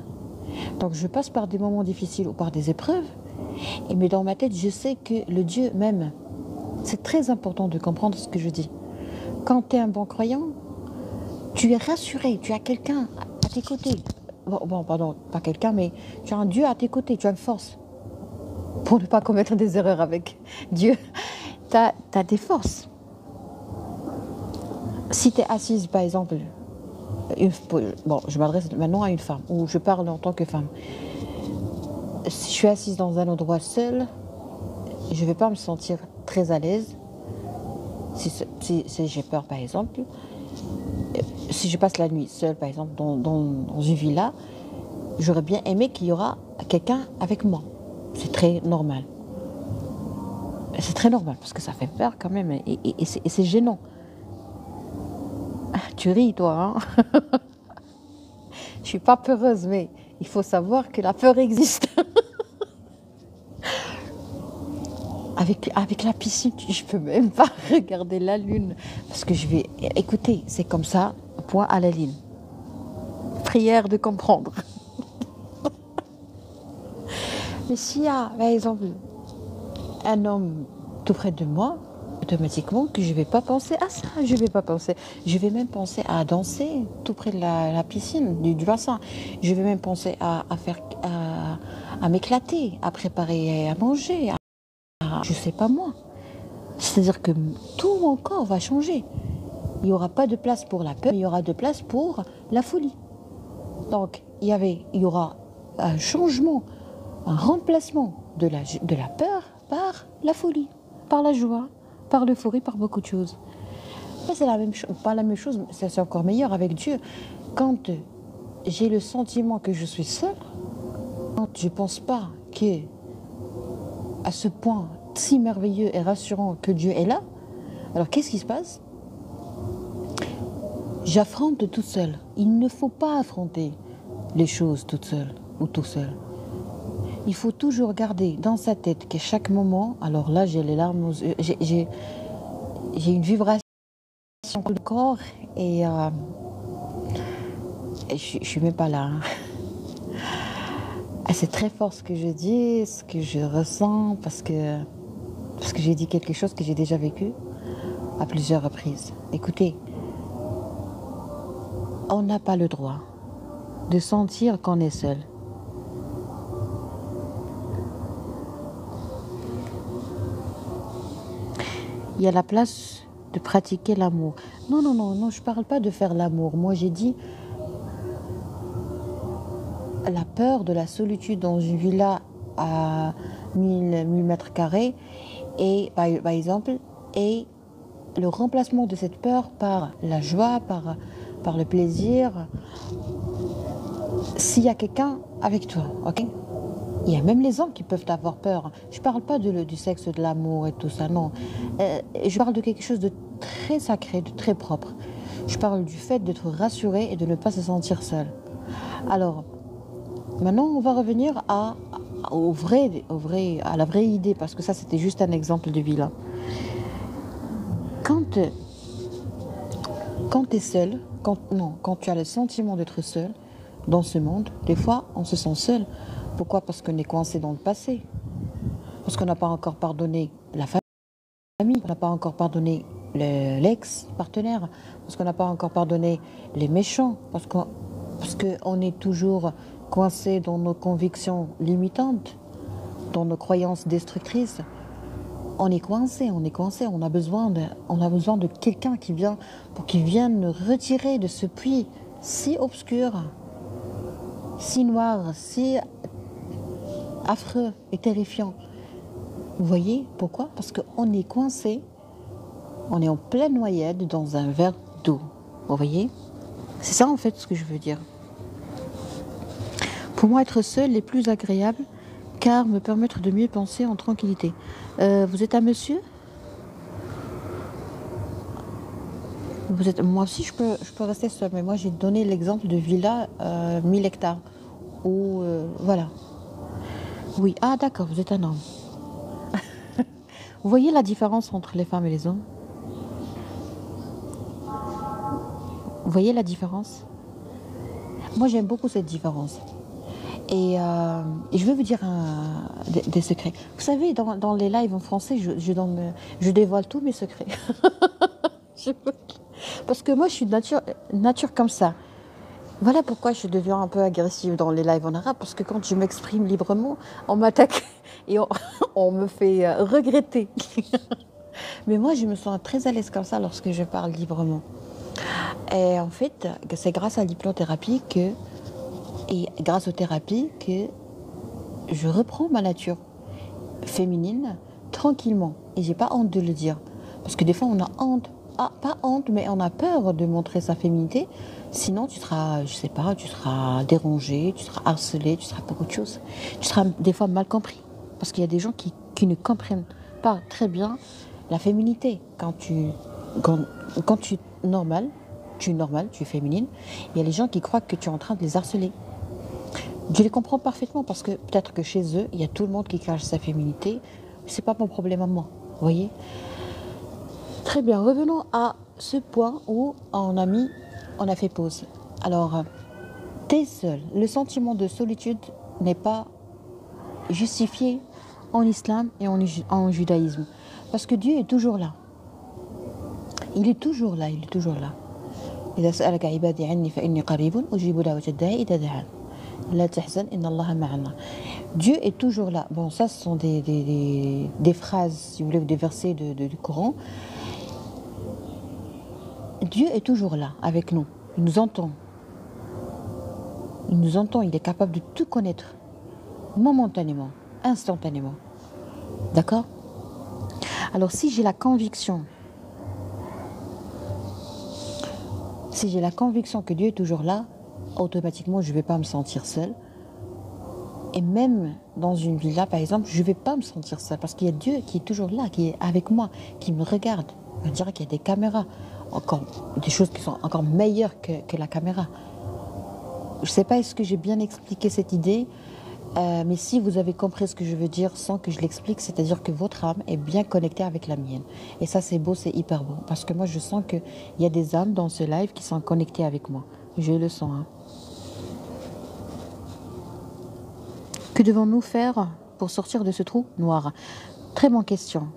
Donc je passe par des moments difficiles ou par des épreuves, mais dans ma tête, je sais que le Dieu m'aime. C'est très important de comprendre ce que je dis. Quand tu es un bon croyant, tu es rassuré, tu as quelqu'un à tes côtés. Bon, pardon, pas quelqu'un, mais tu as un Dieu à tes côtés, tu as une force pour ne pas commettre des erreurs avec Dieu. Tu as des forces. Si tu es assise, par exemple, bon, je m'adresse maintenant à une femme, ou je parle en tant que femme. Si je suis assise dans un endroit seul, je ne vais pas me sentir très à l'aise. Si j'ai peur, par exemple, si je passe la nuit seule, par exemple, dans une villa, j'aurais bien aimé qu'il y aura quelqu'un avec moi. C'est très normal. C'est très normal, parce que ça fait peur quand même, et c'est gênant. Tu ris, toi, hein? Je suis pas peureuse, mais il faut savoir que la peur existe. Avec la piscine, je peux même pas regarder la lune, parce que je vais... Écoutez, c'est comme ça, point à la ligne. Prière de comprendre. Mais s'il y a, par exemple, un homme tout près de moi, automatiquement que je vais pas penser à ça, je vais pas penser. Je vais même penser à danser tout près de la piscine, du bassin. Je vais même penser à m'éclater, à préparer à manger, je sais pas moi. C'est-à-dire que tout mon corps va changer. Il n'y aura pas de place pour la peur, il y aura de place pour la folie. Donc, il y aura un changement, un remplacement de la peur par la folie, par la joie, par l'euphorie, par beaucoup de choses. Mais c'est la même chose, pas la même chose, c'est encore meilleur avec Dieu. Quand j'ai le sentiment que je suis seule, quand je ne pense pas que à ce point si merveilleux et rassurant que Dieu est là, alors qu'est-ce qui se passe? J'affronte toute seule. Il ne faut pas affronter les choses toute seule ou tout seul. Il faut toujours garder dans sa tête qu'à chaque moment, alors là j'ai les larmes aux yeux, j'ai une vibration dans le corps et je suis même pas là. Hein. C'est très fort ce que je dis, ce que je ressens, parce que j'ai dit quelque chose que j'ai déjà vécu à plusieurs reprises. Écoutez, on n'a pas le droit de sentir qu'on est seul. Il y a la place de pratiquer l'amour. Non, non, non, non, je ne parle pas de faire l'amour. Moi, j'ai dit la peur de la solitude dans une villa à 1000 mètres carrés et, par exemple, et le remplacement de cette peur par la joie, par le plaisir, s'il y a quelqu'un avec toi, ok? Il y a même les hommes qui peuvent avoir peur. Je ne parle pas du sexe, de l'amour et tout ça, non. Je parle de quelque chose de très sacré, de très propre. Je parle du fait d'être rassuré et de ne pas se sentir seul. Alors, maintenant, on va revenir à la vraie idée, parce que ça, c'était juste un exemple de villa. Quand tu es seul, quand tu as le sentiment d'être seul dans ce monde, des fois, on se sent seul. Pourquoi? Parce qu'on est coincé dans le passé. Parce qu'on n'a pas encore pardonné la famille, on n'a pas encore pardonné l'ex-partenaire, parce qu'on n'a pas encore pardonné les méchants, parce qu'on est toujours coincé dans nos convictions limitantes, dans nos croyances destructrices. On est coincé, on a besoin de quelqu'un qui vienne nous retirer de ce puits si obscur, si noir, si affreux et terrifiant. Vous voyez pourquoi? Parce qu'on est coincé On est en pleine noyade dans un verre d'eau. Vous voyez? C'est ça en fait ce que je veux dire. Pour moi, être seul est plus agréable car me permettre de mieux penser en tranquillité. Vous êtes un monsieur? Moi aussi, je peux rester seule, mais moi j'ai donné l'exemple de villa 1000 hectares. Où, voilà. Oui, ah d'accord, vous êtes un homme. Vous voyez la différence entre les femmes et les hommes? Vous voyez la différence? Moi j'aime beaucoup cette différence. Et je vais vous dire des secrets. Vous savez, dans les lives en français, je dévoile tous mes secrets. Je- Parce que moi, je suis de nature comme ça. Voilà pourquoi je deviens un peu agressive dans les lives en arabe. Parce que quand je m'exprime librement, on m'attaque et on me fait regretter. Mais moi, je me sens très à l'aise comme ça lorsque je parle librement. Et en fait, c'est grâce à l'hypnothérapie et grâce aux thérapies que je reprends ma nature féminine tranquillement. Et j'ai pas honte de le dire. Parce que des fois, on a honte. Ah, pas honte, mais on a peur de montrer sa féminité. Sinon, tu seras, je sais pas, tu seras dérangé, tu seras harcelé, tu seras beaucoup de choses. Tu seras des fois mal compris. Parce qu'il y a des gens qui ne comprennent pas très bien la féminité. Quand tu es normal, tu es féminine, il y a les gens qui croient que tu es en train de les harceler. Je les comprends parfaitement parce que peut-être que chez eux, il y a tout le monde qui cache sa féminité. C'est pas mon problème à moi, vous voyez? Très bien, revenons à ce point où on a fait pause. Alors, t'es seul. Le sentiment de solitude n'est pas justifié en islam et en judaïsme. Parce que Dieu est toujours là. Il est toujours là, il est toujours là. إذا سألك عبادي عني فإني قريب أجيب دعوة الداعي إذا دعان لا تحزن إن الله معنا. Dieu est toujours là. Bon, ça, ce sont des phrases, si vous voulez, des versets du Coran. Dieu est toujours là, avec nous. Il nous entend. Il nous entend, il est capable de tout connaître. Momentanément, instantanément. D'accord? Alors, si j'ai la conviction que Dieu est toujours là, automatiquement, je ne vais pas me sentir seule. Et même dans une villa, par exemple, je ne vais pas me sentir seule parce qu'il y a Dieu qui est toujours là, qui est avec moi, qui me regarde. On dirait qu'il y a des caméras, encore des choses qui sont encore meilleures que la caméra. Je ne sais pas est-ce que j'ai bien expliqué cette idée, mais si vous avez compris ce que je veux dire sans que je l'explique, c'est-à-dire que votre âme est bien connectée avec la mienne. Et ça, c'est beau, c'est hyper beau. Parce que moi, je sens qu'il y a des âmes dans ce live qui sont connectées avec moi. Je le sens. Hein. Que devons-nous faire pour sortir de ce trou noir? Très bonne question.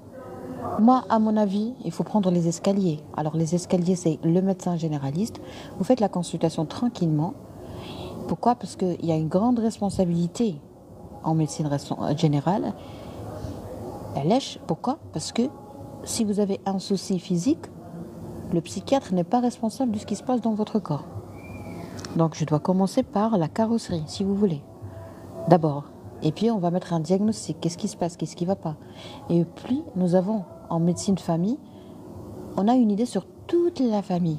Moi, à mon avis, il faut prendre les escaliers. Alors, les escaliers, c'est le médecin généraliste. Vous faites la consultation tranquillement. Pourquoi? Parce qu'il y a une grande responsabilité en médecine générale. Elle lèche. Pourquoi? Parce que si vous avez un souci physique, le psychiatre n'est pas responsable de ce qui se passe dans votre corps. Donc, je dois commencer par la carrosserie, si vous voulez. D'abord. Et puis, on va mettre un diagnostic. Qu'est-ce qui se passe? Qu'est-ce qui ne va pas? Et puis, nous avons, en médecine famille, on a une idée sur toute la famille.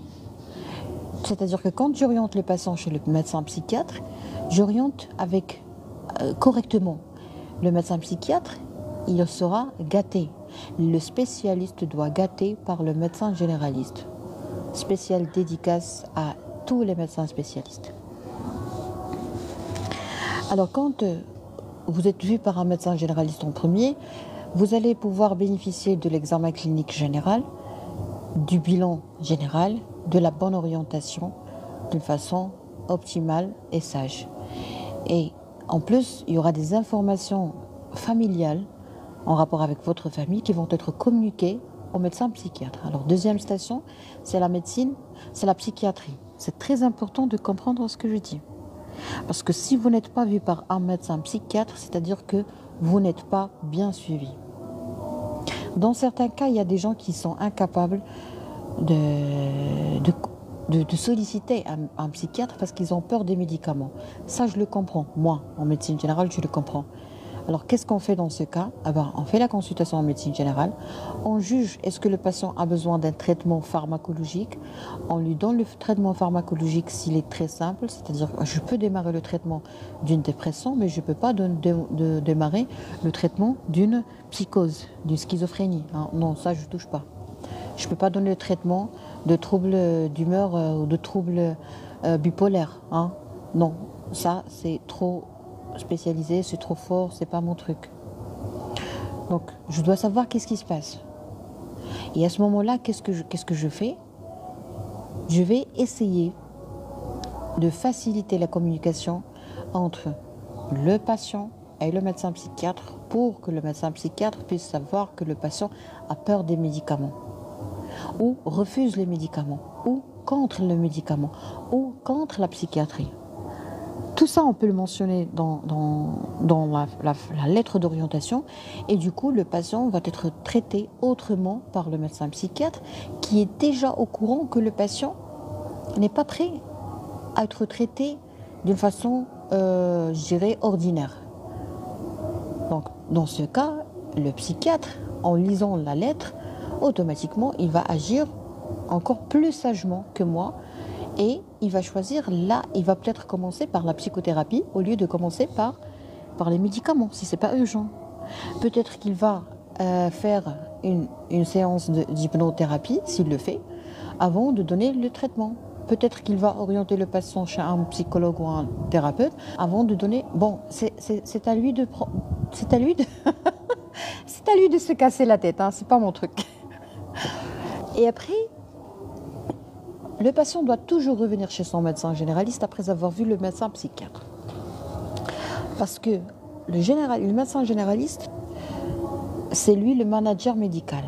C'est-à-dire que quand j'oriente le patient chez le médecin psychiatre, j'oriente avec correctement. Le médecin psychiatre, il sera gâté. Le spécialiste doit gâter par le médecin généraliste. Spéciale dédicace à tous les médecins spécialistes. Alors quand vous êtes vu par un médecin généraliste en premier, vous allez pouvoir bénéficier de l'examen clinique général, du bilan général, de la bonne orientation d'une façon optimale et sage. Et en plus, il y aura des informations familiales en rapport avec votre famille qui vont être communiquées au médecin psychiatre. Alors, deuxième station, c'est la médecine, c'est la psychiatrie. C'est très important de comprendre ce que je dis. Parce que si vous n'êtes pas vu par un médecin psychiatre, c'est-à-dire que vous n'êtes pas bien suivi. Dans certains cas, il y a des gens qui sont incapables de solliciter un psychiatre parce qu'ils ont peur des médicaments. Ça, je le comprends. Moi, en médecine générale, je le comprends. Alors qu'est-ce qu'on fait dans ce cas? Ah ben, on fait la consultation en médecine générale, on juge est-ce que le patient a besoin d'un traitement pharmacologique, on lui donne le traitement pharmacologique s'il est très simple, c'est-à-dire je peux démarrer le traitement d'une dépression, mais je ne peux pas démarrer le traitement d'une psychose, d'une schizophrénie. Hein. Non, ça je ne touche pas. Je ne peux pas donner le traitement de troubles d'humeur ou de troubles bipolaires. Hein. Non, ça c'est trop spécialisé, c'est trop fort, c'est pas mon truc. Donc je dois savoir qu'est-ce qui se passe. Et à ce moment-là, qu'est-ce que je fais? Je vais essayer de faciliter la communication entre le patient et le médecin psychiatre pour que le médecin psychiatre puisse savoir que le patient a peur des médicaments ou refuse les médicaments ou contre le médicament ou contre la psychiatrie. Tout ça, on peut le mentionner dans la lettre d'orientation et du coup, le patient va être traité autrement par le médecin psychiatre qui est déjà au courant que le patient n'est pas prêt à être traité d'une façon, je dirais, ordinaire. Donc, dans ce cas, le psychiatre, en lisant la lettre, automatiquement, il va agir encore plus sagement que moi. Et il va choisir là, il va peut-être commencer par la psychothérapie au lieu de commencer par les médicaments, si ce n'est pas urgent. Peut-être qu'il va faire une séance d'hypnothérapie, s'il le fait, avant de donner le traitement. Peut-être qu'il va orienter le patient chez un psychologue ou un thérapeute avant de donner... Bon, c'est à lui de... C'est à lui de... c'est à lui de se casser la tête, hein, c'est pas mon truc. Et après... Le patient doit toujours revenir chez son médecin généraliste après avoir vu le médecin psychiatre. Parce que le médecin généraliste, c'est lui le manager médical.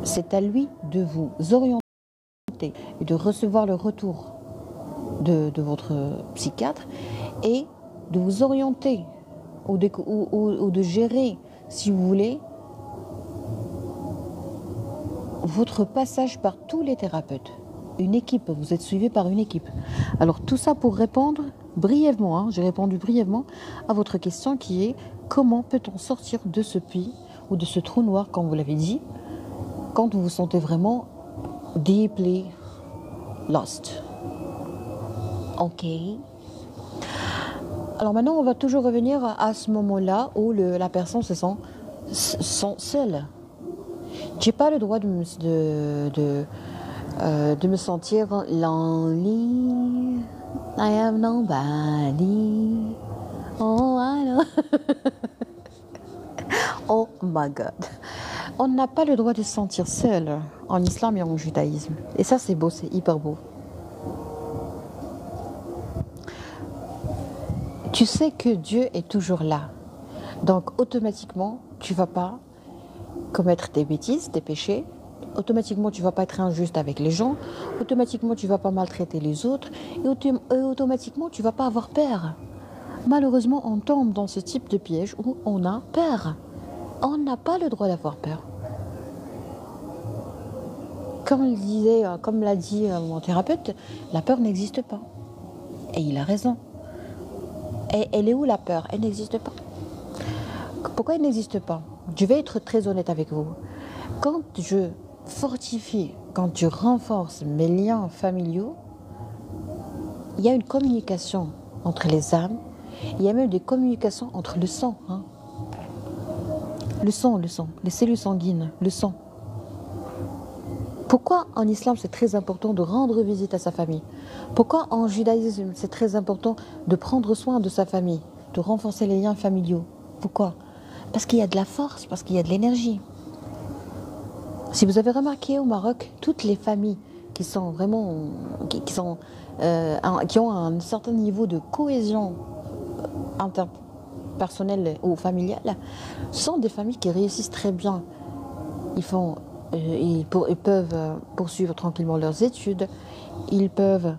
C'est à lui de vous orienter et de recevoir le retour de votre psychiatre et de vous orienter ou de gérer, si vous voulez, votre passage par tous les thérapeutes. Une équipe, vous êtes suivi par une équipe. Alors tout ça pour répondre brièvement, hein, j'ai répondu brièvement à votre question qui est comment peut-on sortir de ce puits ou de ce trou noir, comme vous l'avez dit, quand vous vous sentez vraiment deeply lost. Ok. Alors maintenant, on va toujours revenir à ce moment-là où la personne se sent seule. J'ai pas le droit de me sentir lonely. I have nobody. Oh, I know. Oh my God. On n'a pas le droit de se sentir seul en islam et en judaïsme. Et ça, c'est beau, c'est hyper beau. Tu sais que Dieu est toujours là. Donc, automatiquement, tu ne vas pas commettre des bêtises, des péchés. Automatiquement, tu ne vas pas être injuste avec les gens. Automatiquement, tu ne vas pas maltraiter les autres. Et automatiquement, tu ne vas pas avoir peur. Malheureusement, on tombe dans ce type de piège où on a peur. On n'a pas le droit d'avoir peur. Comme l'a dit mon thérapeute, la peur n'existe pas. Et il a raison. Et elle est où la peur? Elle n'existe pas. Pourquoi elle n'existe pas? Je vais être très honnête avec vous. Quand je fortifie, quand je renforce mes liens familiaux, il y a une communication entre les âmes, il y a même des communications entre le sang. Hein. Le sang, les cellules sanguines, le sang. Pourquoi en islam c'est très important de rendre visite à sa famille? Pourquoi en judaïsme c'est très important de prendre soin de sa famille, de renforcer les liens familiaux? Pourquoi? Parce qu'il y a de la force, parce qu'il y a de l'énergie. Si vous avez remarqué au Maroc, toutes les familles qui sont vraiment, qui ont un certain niveau de cohésion interpersonnelle ou familiale, sont des familles qui réussissent très bien. Ils peuvent poursuivre tranquillement leurs études, ils peuvent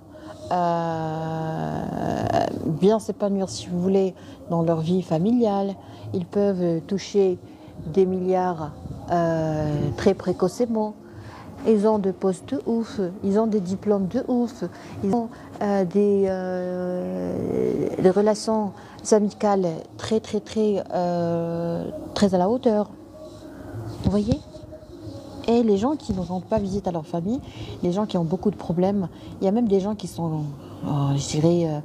bien s'épanouir, si vous voulez, dans leur vie familiale, ils peuvent toucher des milliards très précocement. ils ont des postes de ouf, ils ont des diplômes de ouf, ils ont des relations amicales très à la hauteur. Vous voyez? Et les gens qui ne rendent pas visite à leur famille, les gens qui ont beaucoup de problèmes, il y a même des gens qui sont, je dirais,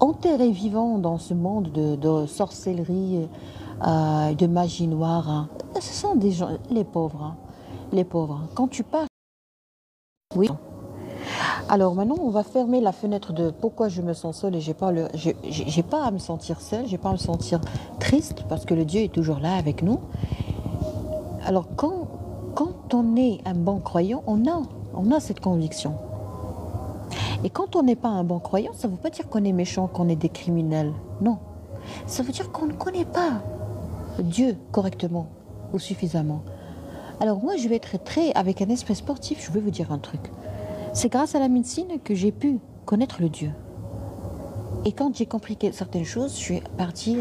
enterrés vivants dans ce monde de sorcellerie, de magie noire. Hein. Ce sont des gens, les pauvres. Hein. Les pauvres. Quand tu pars, oui. Alors maintenant, on va fermer la fenêtre de pourquoi je me sens seule et j'ai pas à me sentir seule, j'ai pas à me sentir triste parce que le Dieu est toujours là avec nous. Alors quand on est un bon croyant, on a cette conviction. Et quand on n'est pas un bon croyant, ça ne veut pas dire qu'on est méchant, qu'on est des criminels. Non. Ça veut dire qu'on ne connaît pas Dieu correctement ou suffisamment. Alors moi, je vais être avec un esprit sportif, je vais vous dire un truc. C'est grâce à la médecine que j'ai pu connaître le Dieu. Et quand j'ai compris certaines choses, je suis partie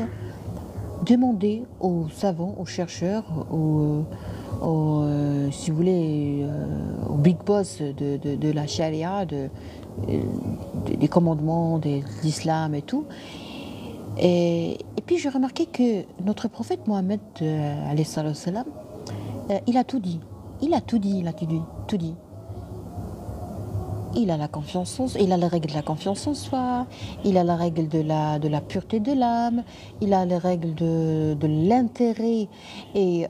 demander aux savants, aux chercheurs, si vous voulez, aux big boss de la charia, des commandements de l'islam et tout. Et puis j'ai remarqué que notre prophète Mohammed, alayhi salam, il a tout dit. Il a tout dit. Il a la confiance en soi, il a la règle de la confiance en soi, il a la règle de la pureté de l'âme, il a les règles de l'intérêt et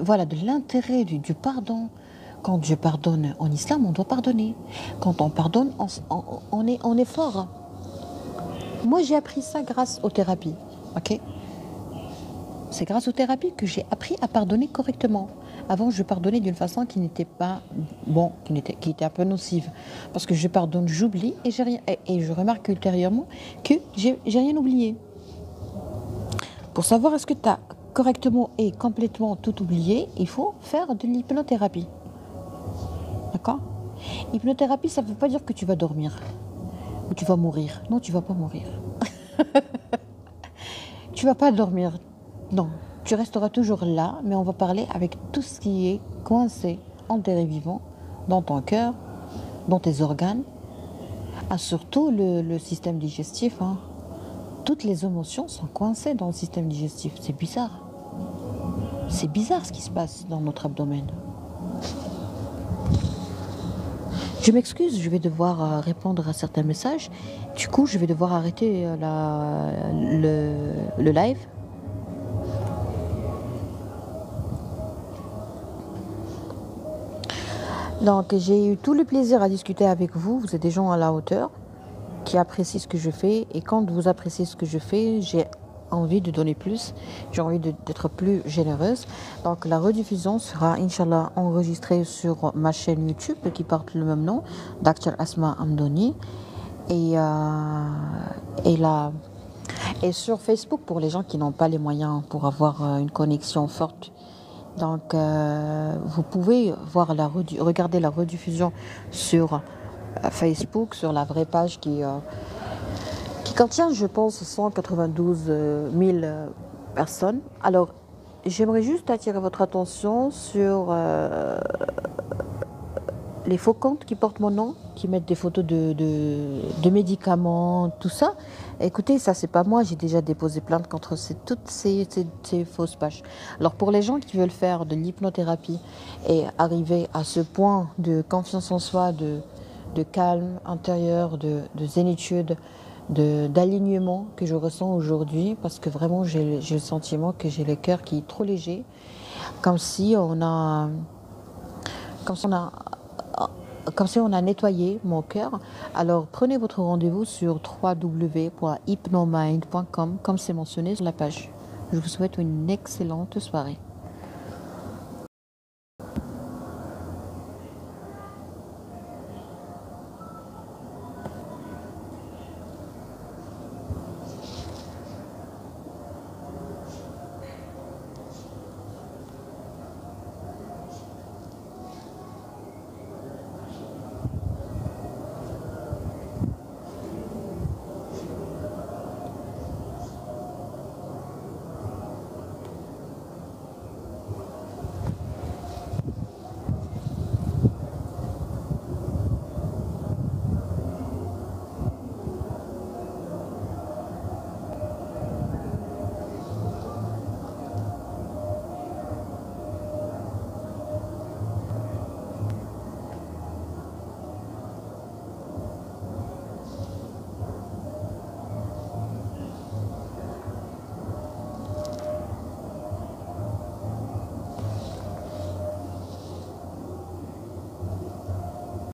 voilà, de l'intérêt du pardon. Quand Dieu pardonne en islam, on doit pardonner. Quand on pardonne, on est fort. Moi, j'ai appris ça grâce aux thérapies. Ok ? C'est grâce aux thérapies que j'ai appris à pardonner correctement. Avant, je pardonnais d'une façon qui n'était pas bon, qui était un peu nocive. Parce que je pardonne, j'oublie et je remarque ultérieurement que j'ai rien oublié. Pour savoir est-ce que tu as correctement et complètement tout oublié, il faut faire de l'hypnothérapie. D'accord ? Hypnothérapie, ça ne veut pas dire que tu vas dormir ou tu vas mourir. Non, tu ne vas pas mourir. Tu ne vas pas dormir. Non, tu resteras toujours là, mais on va parler avec tout ce qui est coincé, enterré vivant, dans ton cœur, dans tes organes, surtout le système digestif. Hein. Toutes les émotions sont coincées dans le système digestif. C'est bizarre. C'est bizarre ce qui se passe dans notre abdomen. Je m'excuse, je vais devoir répondre à certains messages. Du coup, je vais devoir arrêter le live. Donc, j'ai eu tout le plaisir à discuter avec vous. Vous êtes des gens à la hauteur qui apprécient ce que je fais. Et quand vous appréciez ce que je fais, j'ai envie de donner plus. J'ai envie d'être plus généreuse. Donc, la rediffusion sera, Inch'Allah, enregistrée sur ma chaîne YouTube qui porte le même nom, Dr Asma Amdoni. Et sur Facebook pour les gens qui n'ont pas les moyens pour avoir une connexion forte. Donc, vous pouvez regarder la rediffusion sur Facebook, sur la vraie page qui contient, je pense, 192 000 personnes. Alors, j'aimerais juste attirer votre attention sur les faux comptes qui portent mon nom, qui mettent des photos de médicaments, tout ça. Écoutez, ça c'est pas moi, j'ai déjà déposé plainte contre toutes ces fausses pages. Alors pour les gens qui veulent faire de l'hypnothérapie et arriver à ce point de confiance en soi, de calme intérieur, de zénitude, d'alignement que je ressens aujourd'hui, parce que vraiment j'ai le sentiment que j'ai le cœur qui est trop léger, comme si on a nettoyé mon cœur. Alors prenez votre rendez-vous sur www.hypnomind.com comme c'est mentionné sur la page. Je vous souhaite une excellente soirée.